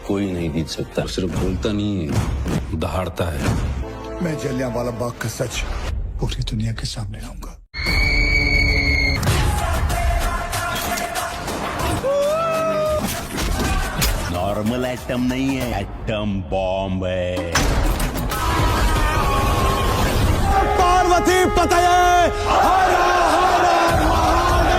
कोई नहीं जीत सकता। सिर्फ बोलता नहीं है, दहाड़ता है। मैं जलियांवाला बाग का सच पूरी दुनिया के सामने लाऊंगा। नॉर्मल एटम नहीं है, एटम बॉम्ब है। पार्वती पतये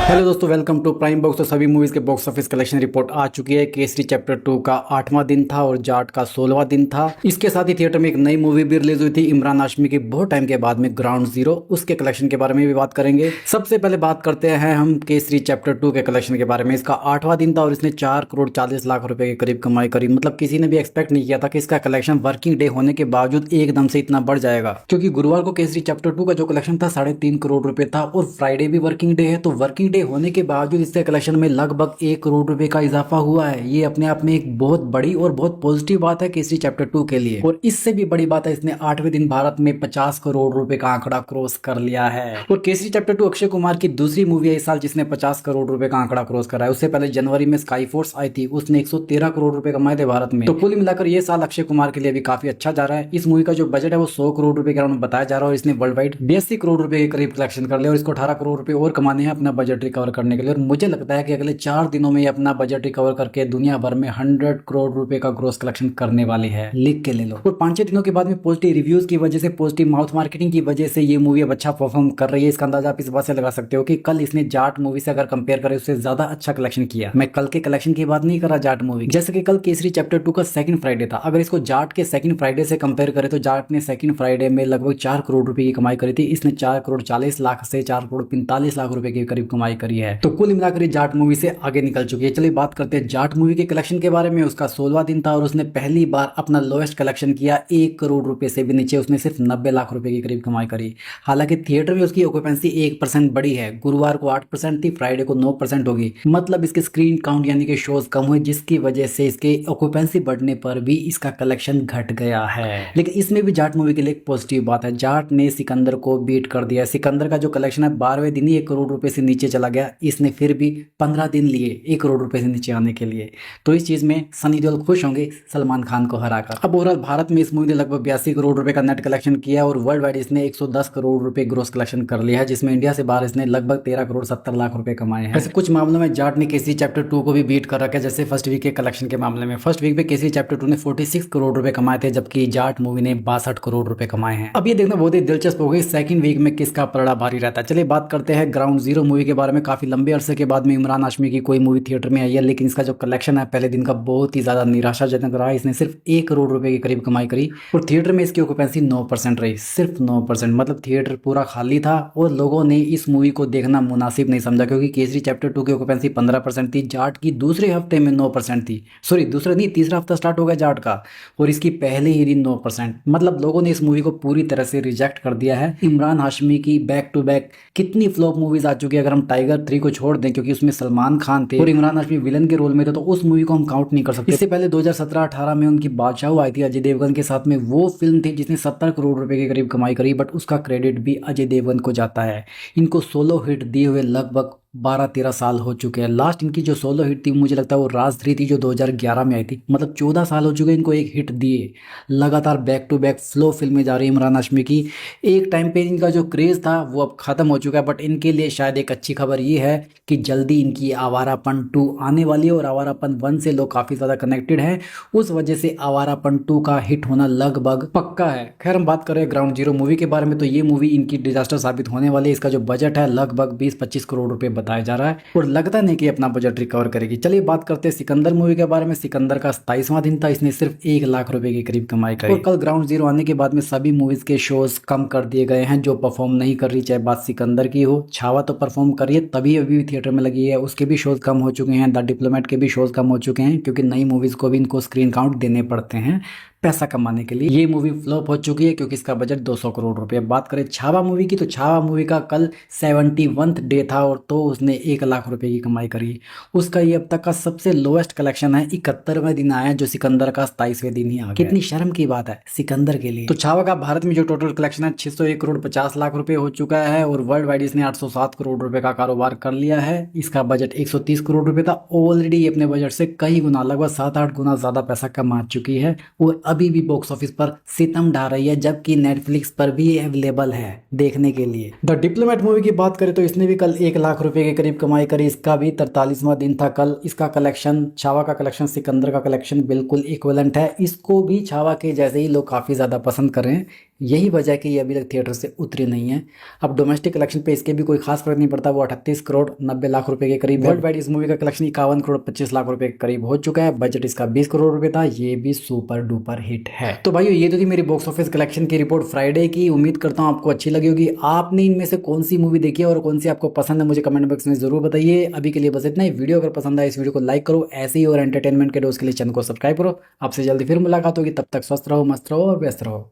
हेलो दोस्तों, वेलकम टू प्राइम बॉक्स। तो सभी मूवीज के बॉक्स ऑफिस कलेक्शन रिपोर्ट आ चुकी है। केसरी चैप्टर 2 का 8वां दिन था और जाट का 16वां दिन था। इसके साथ ही थिएटर में एक नई मूवी भी रिलीज हुई थी इमरान हाशमी की बहुत टाइम के बाद में, ग्राउंड जीरो। उसके कलेक्शन के बारे में भी बात करेंगे। सबसे पहले बात करते हैं हम केसरी चैप्टर 2 के कलेक्शन के बारे में। इसका 8वां दिन था और इसने 4 करोड़ 40 लाख रुपए के करीब कमाई करी। मतलब किसी ने भी एक्सपेक्ट नहीं किया था कि इसका कलेक्शन वर्किंग डे होने के बावजूद एकदम से इतना बढ़ जाएगा, क्योंकि गुरुवार को केसरी चैप्टर 2 का जो कलेक्शन था 3.5 करोड़ रुपए था और फ्राइडे भी वर्किंग डे है। तो वर्किंग डे होने के बावजूद इसके कलेक्शन में लगभग 1 करोड़ रुपए का इजाफा हुआ है। ये अपने आप में एक बहुत बड़ी और बहुत पॉजिटिव बात है केसरी चैप्टर 2 के लिए। और इससे भी बड़ी बात है, इसने 8वें दिन भारत में 50 करोड़ रुपए का आंकड़ा क्रॉस कर लिया है। और केसरी चैप्टर 2 अक्षय कुमार की दूसरी मूवी है इस साल जिसने 50 करोड़ रुपए का आंकड़ा क्रॉस करा है। उससे पहले जनवरी में स्काई फोर्स आई थी, उसने 113 करोड़ रुपए कमाए थे भारत में। तो कुल मिलाकर ये साल अक्षय कुमार के लिए भी काफी अच्छा जा रहा है। इस मूवी का जो बजट है वो 100 करोड़ रुपए के अराउंड बताया जा रहा है और इसने वर्ल्ड वाइड 82 करोड़ रुपए के करीब कलेक्शन कर लिया और इसको 18 करोड़ रुपए और कमाने हैं अपना बजट रिकवर करने के लिए। और मुझे लगता है कि अगले 4 दिनों में ये अपना बजट रिकवर करके दुनिया भर में 100 करोड़ रुपए का ग्रोस कलेक्शन करने वाली है। लिख के ले लो। और 5-6 दिनों के बाद में पॉजिटिव रिव्यूज की वजह से, पॉजिटिव माउथ मार्केटिंग की वजह से ये मूवी अब अच्छा परफॉर्म कर रही है। इसका अंदाजा आप इस बात से लगा सकते हो कि कल इसने जाट मूवी से अगर कंपेयर करें उससे ज्यादा अच्छा कलेक्शन किया। मैं कल के कलेक्शन की बात नहीं कर रहा जाट मूवी, जैसे कि कल केसरी चैप्टर 2 का सेकंड फ्राइडे था। अगर इसको जाट के सेकंड फ्राइडे से कंपेयर करें तो जाट ने सेकंड फ्राइडे में लगभग 4 करोड़ रुपए की कमाई करी थी। इसने 4 करोड़ 40 लाख से 4 करोड़ 45 लाख रुपए के करीब कमाई करी है। तो कुल मिलाकर जाट मूवी से आगे निकल चुकी है। चलिए बात करते हैं जाट मूवी के कलेक्शन के बारे में। उसका 16वां दिन था और उसने पहली बार अपना लोएस्ट कलेक्शन किया 1 करोड़ रुपए से भी नीचे। उसने सिर्फ 90 लाख रुपए के करीब कमाई करी। हालांकि थिएटर में उसकी ऑक्यूपेंसी 1% बढ़ी है। गुरुवार को 8% थी, फ्राइडे को 9% होगी। मतलब इसके स्क्रीन काउंट यानी कि शोज कम हुए, जिसकी वजह से इसके ऑक्यूपेंसी बढ़ने पर भी इसका कलेक्शन घट गया है। लेकिन इसमें भी जाट मूवी के लिए एक पॉजिटिव बात है, जाट ने सिकंदर को बीट कर दिया। सिकंदर का जो कलेक्शन है 12वें दिन ही 1 करोड़ रुपए से नीचे चला गया। इसने फिर भी 15 दिन लिए 1 करोड़ रुपए से नीचे आने के लिए। तो इस चीज में सनी देओल खुश होंगे सलमान खान को हराकर। अब ओवरऑल भारत में इस मूवी ने लगभग 82 करोड़ रुपए का नेट कलेक्शन किया और वर्ल्ड वाइड इसने 110 करोड़ रुपए ग्रोस कलेक्शन कर लिया है, जिसमें इंडिया से बाहर इसने लगभग 13 करोड़ 70 लाख रुपए कमाए हैं। वैसे कुछ मामलों में जाट ने केसरी चैप्टर 2 को भी बीट कर रखा है, जैसे फर्स्ट वीक के कलेक्शन के मामले में। फर्स्ट वीक में केसरी चैप्टर 2 ने 46 करोड़ रुपए कमाए थे, जबकि जाट मूवी ने 62 करोड़ रुपए कमाए हैं। अब ये देखना बहुत ही दिलचस्प हो गई सेकंड वीक में किसका पलड़ा भारी रहता है। चलिए बात करते हैं ग्राउंड जीरो मूवी के बारे में। काफी लंबे अरसे के बाद में इमरान हाशमी की कोई मूवी थिएटर में आई है, लेकिन इसका जो कलेक्शन है पहले दिन का बहुत ही ज्यादा निराशाजनक रहा। इसने सिर्फ 1 करोड़ रुपए के करीब कमाई करी और थिएटर में इसकी ऑक्यूपेंसी 9% रही, सिर्फ 9%। मतलब थिएटर पूरा खाली था और लोगों ने इस मूवी को देखना मुनासिब नहीं समझा, क्योंकि केसरी चैप्टर 2 की ऑक्यूपेंसी 15% थी, जाट की दूसरे हफ्ते में 9% थी। सॉरी, दूसरा नहीं, तीसरा हफ्ता स्टार्ट हो गया जाट का और इसकी पहले ही दिन 9%। मतलब लोगों ने इस मूवी को पूरी तरह से रिजेक्ट कर दिया है। इमरान हाशमी की बैक टू बैक कितनी फ्लॉप मूवीज आ चुकी है, अगर हम टाइगर 3 को छोड़ दें क्योंकि उसमें सलमान खान थे और इमरान हाशमी विलन के रोल में थे, तो उस मूवी को हम काउंट नहीं कर सकते। इससे पहले 2017-18 में उनकी बादशाह आई थी अजय देवगन के साथ में। वो फिल्म थी जिसने 70 करोड़ रुपए के करीब कमाई करी, बट उसका क्रेडिट भी अजय देवगन को जाता है। इनको सोलो हिट दिए हुए लगभग 12-13 साल हो चुके हैं। लास्ट इनकी जो सोलो हिट थी मुझे लगता है वो राज 3 थी जो 2011 में आई थी। मतलब 14 साल हो चुके हैं इनको एक हिट दिए। लगातार बैक टू बैक फ्लो फिल्में जा रही है इमरान हाशमी की। एक टाइम पे इनका जो क्रेज था वो अब खत्म हो चुका है, बट इनके लिए शायद एक अच्छी खबर ये है कि जल्दी इनकी आवारापन 2 आने वाली है और आवारापन 1 से लोग काफी ज्यादा कनेक्टेड हैं। उस वजह से आवारापन 2 का हिट होना लगभग पक्का है। खैर हम बात करें ग्राउंड जीरो मूवी के बारे में, तो ये मूवी इनकी डिजास्टर साबित होने वाली है। इसका जो बजट है लगभग 20-25 करोड़ रुपए बताया जा रहा है और लगता नहीं कि अपना बजट रिकवर करेगी। चलिए बात करते हैं सिकंदर मूवी के बारे में। सिकंदर का 27वां दिन था, इसने सिर्फ 1 लाख रुपए के करीब कमाई करी। और कल ग्राउंड जीरो आने के बाद में सभी मूवीज के शोज कम कर दिए गए हैं जो परफॉर्म नहीं कर रही, चाहे बात सिकंदर की हो। छावा तो परफॉर्म कर रही है, तभी अभी थिएटर में लगी है, उसके भी शोज कम हो चुके हैं। द डिप्लोमेट के भी शोज कम हो चुके हैं क्योंकि नई मूवीज को भी इनको स्क्रीन काउंट देने पड़ते हैं। पैसा कमाने के लिए। ये मूवी फ्लॉप हो चुकी है क्योंकि इसका बजट 200 करोड़ रुपए। बात करें छावा मूवी की, तो छावा मूवी का कल 71th डे था और तो उसने 1 लाख रुपए की कमाई करी। उसका ये अब तक का सबसे लोएस्ट कलेक्शन है। 71वें दिन आया जो सिकंदर का 27वें दिन ही आ गया। कितनी शर्म की बात है सिकंदर के लिए। तो छावा का भारत में जो टोटल कलेक्शन है 601 करोड़ 50 लाख रुपए हो चुका है और वर्ल्ड वाइड इसने 807 करोड़ रुपए का कारोबार कर लिया है। इसका बजट 130 करोड़ रुपए था। ऑलरेडी अपने बजट से कई गुना, लगभग 7-8 गुना ज्यादा पैसा कमा चुकी है और अभी भी बॉक्स ऑफिस पर सितम ढा रही है, जबकि नेटफ्लिक्स पर भी अवेलेबल है देखने के लिए। द डिप्लोमेट मूवी की बात करें तो इसने भी कल 1 लाख रुपए के करीब कमाई करी। इसका भी 43वां दिन था कल। इसका कलेक्शन, छावा का कलेक्शन सिकंदर का कलेक्शन बिल्कुल इक्विवेलेंट है। इसको भी छावा के जैसे ही लोग काफी ज्यादा पसंद कर रहे हैं। यही वजह है कि ये अभी तक थिएटर से उतरी नहीं है। अब डोमेस्टिक कलेक्शन पे इसके भी कोई खास फर्क नहीं पड़ता। वो 38 करोड़ 90 लाख रुपए के करीब। वर्ल्ड वाइड इस मूवी का कलेक्शन 51 करोड़ 25 लाख रुपए के करीब हो चुका है। बजट इसका 20 करोड़ रुपए था। ये भी सुपर डुपर हिट है। तो भाइयों, ये तो थी मेरी बॉक्स ऑफिस कलेक्शन की रिपोर्ट फ्राइडे की। उम्मीद करता हूँ आपको अच्छी लगी होगी। आपने इनमें से कौन सी मूवी देखी है और कौन सी आपको पसंद है, मुझे कमेंट बॉक्स में जरूर बताइए। अभी के लिए बस इतना ही। वीडियो अगर पसंद आए इस वीडियो को लाइक करो। ऐसे ही और एंटरटेनमेंट के डोज के लिए चैनल को सब्सक्राइब करो। आपसे जल्दी फिर मुलाकात होगी। तब तक स्वस्थ रहो, मस्त रहो और व्यस्त रहो।